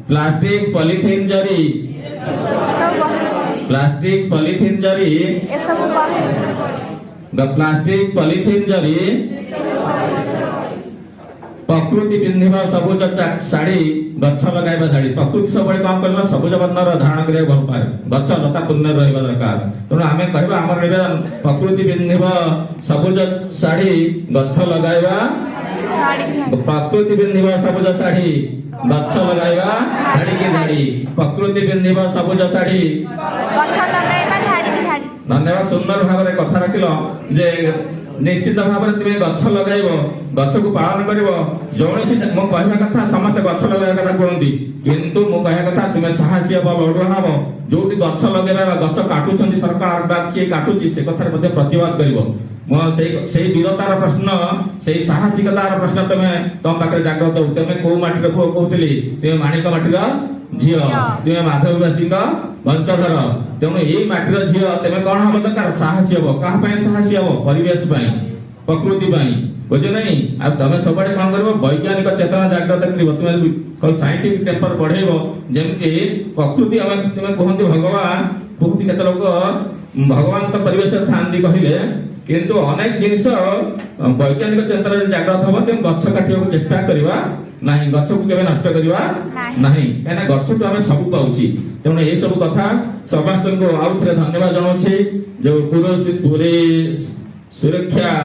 Plastic polythene जरी plastic polythene जरी plastic polythene जरी प्रकृति पिंधिबा सबुज शाढ़ी गछ लगाइबा शाढ़ी प्रकृति सब कौन कर सबुज वर्णर धारण करिया भल पाए गछ लता पुण्य रहिबा दरकार तेणु आमे कहबा हमर निवेदन प्रकृति पिंधिबा सबुज शाढ़ी गछ लगाइबा प्रकृति पिंधिबा सबुज शाढ़ी गछ लगाइबा धाड़ी की धाड़ी प्रकृति पिंधिबा सबुज शाढ़ी गछ लगाइबा धाड़ी की धाड़ी। धन्यवाद सुंदर भाव में कथा रखिल जे निश्चित भाव में तुम्हें गछ लगे गछ को पालन कर जो कहवा कथा समस्त गछ लगे कथा कहती किंतु मु कहवा कथा तुम्हें साहसी हम लड़ुआ हम जो गछ लगे गछ काटुंट सरकार बा किए काटुची से कथार प्रतिवाद कर वीरतार प्रश्न से साहसिकतार प्रश्न तुम्हें तुम पाखे जाग्रत हो तुम्हें कौ माटी पुओ कहती तुम्हें माणिक माटीर झील तुम्हें माधववासी वंशधर तेणु यही माटीर झील तुम्हें कौन हम दरकार साहसी हम क्या साहसी हम परिवेश प्रकृति बुझे नहीं आ तुम सब कौन कर वैज्ञानिक चेतना जाग्रत कर तुम साइंटिफिक पेपर पढ़ेब जमी प्रकृति तुम्हें कहते भगवान कहते केत लोक भगवान तो परिवेश था कहले किंतु अनेक जिनिस वैज्ञानिक चेतना जाग्रत हम तुम गछ काटिया चेष्टा करवा नहीं गछ को केबे नष्ट करवा नहीं कहना गछ तो आम सब पाउची तेणु ये सब कथा समस्त को आउ थे धन्यवाद जनाऊँ जो पुरे सुरक्षा